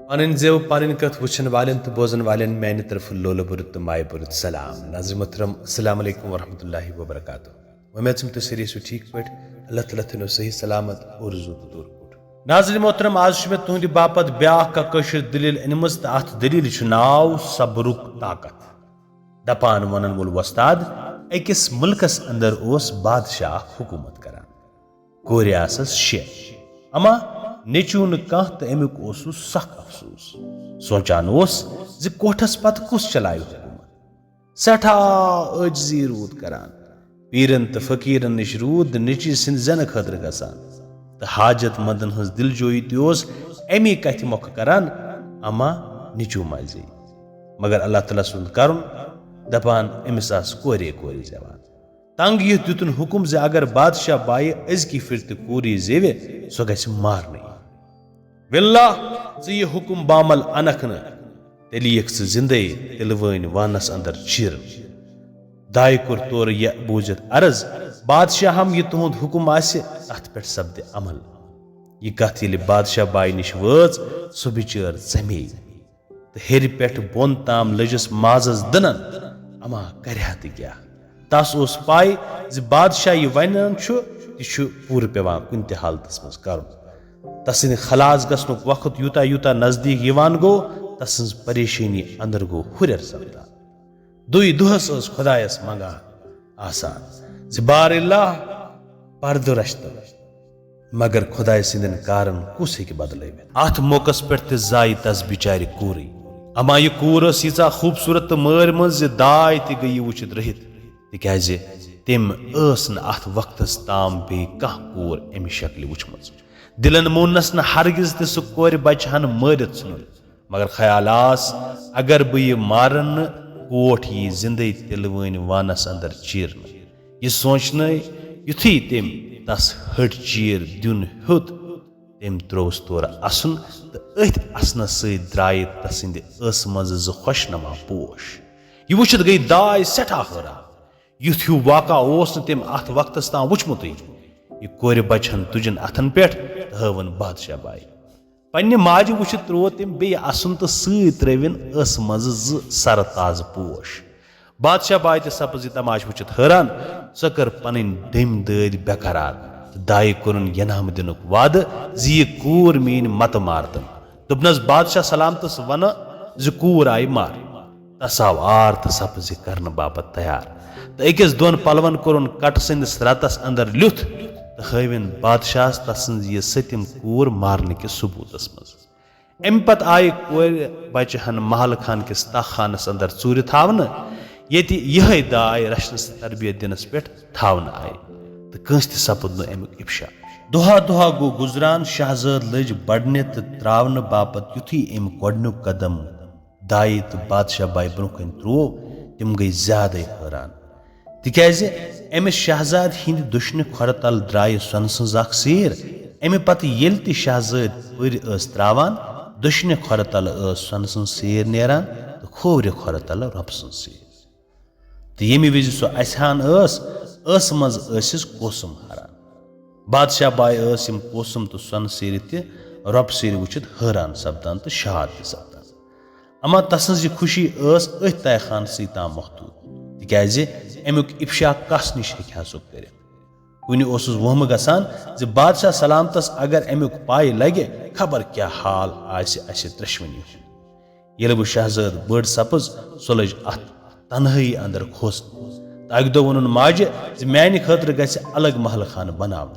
पन जेव पन कथ वुचन वालन तो बोजन वालन मैंने तरफ लोल बुरुत तो माय बुरुत सलाम नाज़रीन मोहतरम अस्सलाम वालेकुम वरहमतुल्लाहि वबरकातुहू। उम्मीद छम तो सरी ठीक पट अल्लाह ताला थनो सही सलामत और जुत दूर कोट। नाज़रीन मोहतरम आज मे तुंद बापत ब्याह का कशर दलील अनमज तो अथ दलील नाव सबरुक ताकत। दपान वनन वोल वस्ताद अकिस मुल्कस अंदर ओस बादशाह हुकूमत करान कोर आसस शे अमा नेचून कह तो अमुक सख अफसोस सोचान जि कोठस पत कुस चलाय हुकूमत सठा अजजी रूद करान पीरन तो फकीरन निश रूद निची सिंद जन खतर गसान तो हाजत मंदन हज दिलजोई तोस अमी कथ मोख करान अमा निचू मजी मगर अल्लाह ताला सुंद करुन दपान अमिस आस कोरे कोरे जवान तंग यह दुतन हुकुम जे अगर बादशाह बाय अजकी फिर कोरी जेवे सो गस मारने विल्लाह ये हुकुम बामल अनख न तेल यख जिंदे तिलवन वानस अंदर चीर दाय कुर तोर यह बूझत अर्ज बादशाह हम यह तुहद हुकुम आसे अथ पे सपदे अमल यह कथ ये बादशाह बाय निश वच सो बिचर जमे तो हेर पे बोन ताम लजस माजस दनन अमा करहा त क्या तस ओस पाय जि बादशाह यह वनान यह पूर पेवान कुन त हालतस मज कर तसिन खलास गसनुक वक्त यूता यूता नजदीक यवान गो तसंज परेशानी अंदर गो हुरर सपदा दुई दुहस खुदायस मंगा आसान जि बार अल्लाह पर्द रश्त मगर खुदाय सिंदन कारण कुस हेक बदले अथ मौकस पे जाय तस बिचार कूर अमा यह कूर यीचा खूबसूरत मर मज दाय त गई वुचित रहित तिकाज तम अथ वक्तस ताम बे कह कूर अमि शक्ल वुचमज दिलन मोनस न हरगिज त सह कोर बचहन मरित सन मगर ख्यालास अगर बह यह मारन कोठ यी जिंदे तिलवन वानस अंदर चीरन यह सोचन युथी तम तस हट चीर दिन हूत तम त्रोस तोर असन तो अथ असनस द्राय तसिंद अस मज ज खुशनमा पोश यह वुचित गई दाय सठा हैरान युथ हूँ वाका तम अथ वक्तस ताम वुचमुत यह कोर बचहन तुजन अथन पे हवन बादशाह बाय पन्ने माज वुचित त्रो तम बे असन तो सविन अस मज सरताज पोश बादशाह बाय तो सपज तमाश वुचित हैरान सह कर पन दम दद बेकरार दाय कोरन यनाम दिनुक वाद जि यह कूर मीन मत मारतन दोपनस बादशाह सलामतस वन जि कूर आय मार तस आव आर तो सपज कर बापत तैयार तो अकिस दोन पलवन कोरन कट सिंदस रतस अंदर लुथ तो हविन बादशाह तसन यह सतम कूर मारने के सबूतस मज अम पत आय कोर बचहन महल खान किस तख खानस अंदर चूर थावन ये यह दाय रचनस तरबियत दिनस पे थावन आय तो कंस त सपद न अमुक इफ्शा दुहा दुहा गो गुजरान शहजाद लज बढ़ने तो त्रावन बापत युथी अम गोडनुक कदम दाय तो बादशाह बाय ब्रोकन त्रो तम गई ज्यादा हैरान तिकाज अमिस शहजाद हिंद दुश्न खोर तल द्राय सोन सज सेर अमे पत येल ति शहजाद पुर त्रावान दुश्न खोर तल सोन सज सेर नेरान तो खोवरे खोर तल रब सज सेर तो यमि विज सो असहान मज कोसम हरान बादशाह बाय यम कोसम तो सोन सेर ति रब सेर वुचित हैरान सपदान तो शाद त सपदान अमा तसंज यह खुशी अथ तय खान ताम महदूद तिकाज अमुक इफ्शा कस निश हेक्या सो कर कुन वहम गसान जि बादशाह सलामतस अगर अमुक पाय लगे खबर क्या हाल आसे त्रेशवनी ये बह शहजाद बड़ सपज सो लज अत तनहाई अंदर खोस अक दो वोन माजे जि माने खतर गस अलग महल खान बनाव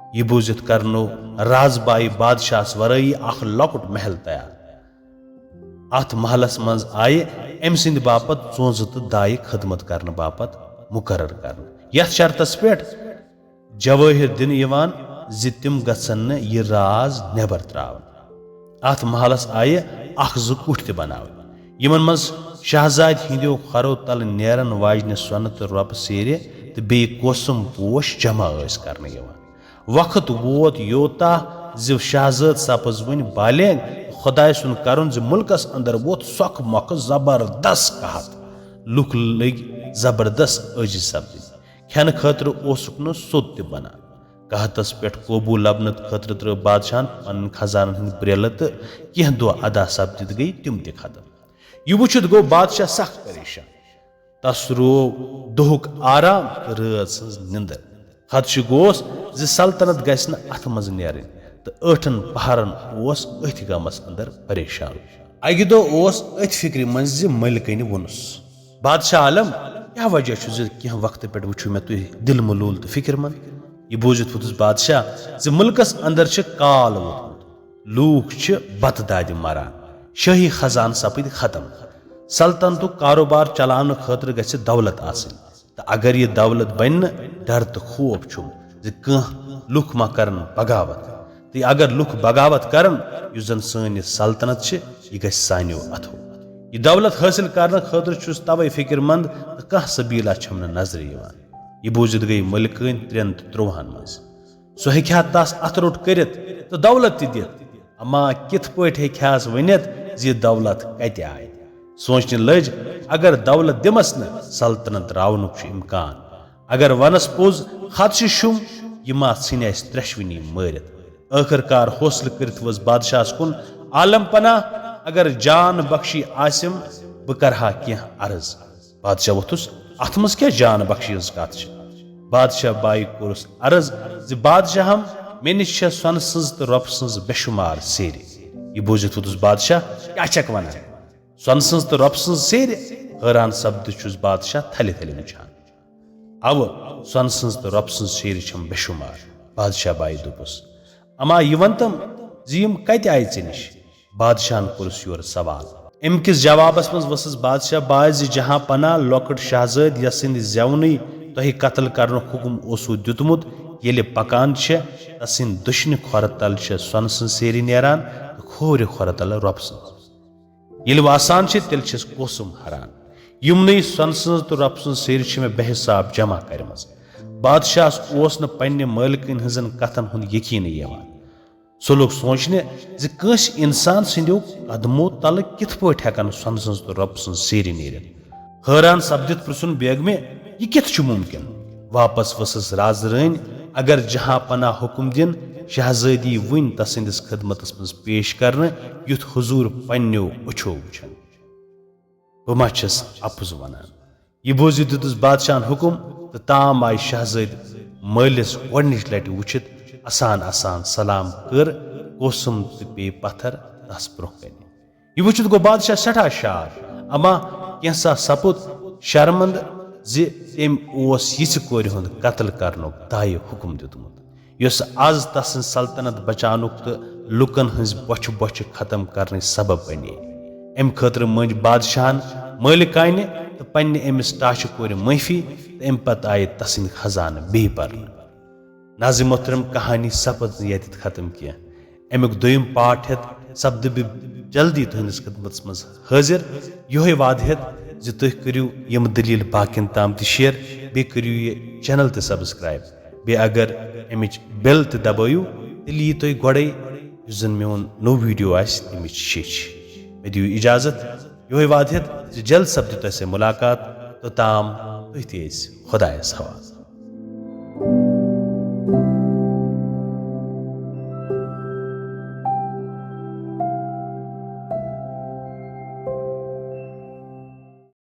यह बूझित करनो राजबाई बादशाह वरई अख लकुट महल तैयार अथ महलस मज आय अम सिंद बापत चोज तो दाय खदमत करने बापत मुकर्रर कर यथ शर्तस पे जवाहिर दिन यवान जि तिम गसन यह राज नेबर त्रावन अथ महलस आय अख ज कुठ त बनाव यमन मज शहजाद हिंदो खरो तल नेरन वाजन सोन तो रब सेर तो बे कोसम पोश जमा करने यवान वक्त वोत योता जि शहजाद सपज वन बालेग खुदाय सुन करुन जि मुल्कस अंदर वोत सोख मौक जबरदस्त कहत लुक लग जबरदस्त अजी सब्जी खेन खतर ओसुक न सोद त बना कहतस पे कोबू लबन खतर त्रो बादशाह पन खजान हंद ब्रेल तो कह दो अदा सपदित गई तिम त खत्म। यह वुचित गो बादशाह सख परेशान। तस रो दोहुक आराम रज सज निंदर। खदश गोस जि सल्तनत गस न अथ मज नेरन तो 8 पहरन ओस अथ गमस अंदर परेशान। अगि दो ओस अथ फिक्र मज जि मलिकन वोनुस बादशाह आलम क्या वजह कह वक्त पे वुचु मे तुह दिल मलूल तो फिक्रमंद। यह बूझित वोतुस बादशाह जि मुल्कस अंदर काल वोतमुत, लूख बत दाद मरान, शाही खजान सपद खत्म, सल्तनत कारोबार चलान खतर गछ दौलत आसन। तो अगर यह दौलत बन डर तो खौफ छुम जि कह लुख मा करन बगावत, तो अगर लुख बगावत करन यु जन सन सल्तनत यह गछ सान्यो अथो। यह दौलत हासिल करने खतर छुस तवे फिक्रमंद तो कह सबीला छम नजर यिवान। यह बूझित गई मलिकन 3 तो 3 मज सो हेक्या तस अथ रोट करित तो दौलत दित, अमा कित पट हेक्यास वनित जि दौलत कत आय। सोचने लज अगर दौलत दिमस न सल्तनत रावनुक इम्कान, अगर वनस पोज खदश शुम यह मा इन त्रेशवनी मारित। आखिरकार हौसल कर वस बादशाह कुन आलम पना अगर जान बख्शी आसिम बह करहा कह अर्ज। बादशाह वोथुस अथ मज क्या जान बख्शी कत। बादशाह बाई कोरस अर्ज जि बादशाहम मे निश सन सज तो रप सज बेशुमार सेर। यह बूझित वोतुस बादशाह क्या छक वन सन सज तो रप सज सेर। हैरान सपद छुस बादशाह थले थले वुचान। अव सन सज तो रप सज सेर छम बेशुमार। बादशाह बाई दोपुस अमा यह वनतम जि यम कत आय ऐ निश। बादशाह कोरस योर सवाल। अमकिस जवाबस मज वसस बादशाह बाय जि जहां पना लॉकट शहजाद यसिंद जवनी तोहि कत्ल करन हुकुम ओसु दितमुत येले पकान तसिन दुश्न खोर तल सन सन सेरी नेरान तो खोर खोर तल रप सन। येले आसान तेल कोसुम हरान। यमन सन सन तो रप सन सेरी मे बेहिसाब जमा करमज। बादशाह ओस न पन्ने मालिकन हजन कथन हुंद यकीन यवान। सो लोग सोचने जि कस इंसान सिंदो कदमो तल कित पट हेकन सन सन तो रप सन सेरी नेरित। हैरान सपदित पृछुन बेग में यह कित मुमकिन। वापस वसस राज रन अगर जहां पना हुकुम दिन शहजादी वन तसिंदिस खिदमतस मज पेश करने युथ हुजूर पन्नो अछो वुछन। बह मा छस अपुज वनान। यह बोझ दितुस बादशाह हुकुम तो ताम आय शहजाद मालिस गोडनिच लटि वुचित आसान आसान सलाम कर कोसुम तो पे पत्थर तस ब्रोह कन। यह वुचित गो बादशाह सठा शाद, अमा कैसा सपुत शर्मंद जि तम यिच कोर हुंद कत्ल करनुक दाय हुकुम दितमुत यस आज तसन सल्तनत बचानुक तो लुकन हंज बछ बछ खत्म करने सबब बने। अम खतर मंज बादशाहन मालिकान तो पन्ने अमिस टाश कोर माफी तो अम पत आय तसिंद खजान बे पर। नाज़िम मोहतरम कहानी सपद ये खत्म किया। अमुक दोयम पार्ट हेत सपद जल्दी तुहंदिस खिदमत मज हाजिर। योहे वाद हेत जि तुह करियो यम दलील बाकिन ताम त शेयर, बे करियो ये चैनल त सब्सक्राइब, बे अगर अमिच बेल त दबायो तेल यी तुह गोड़े युस जन मेन नो वीडियो आस तमिच शिच। मे दियो इजाजत। योहे वाद हेत जि जल्द सपद तुह से मुलाकात तो ताम तुह त खुदायस हवाल।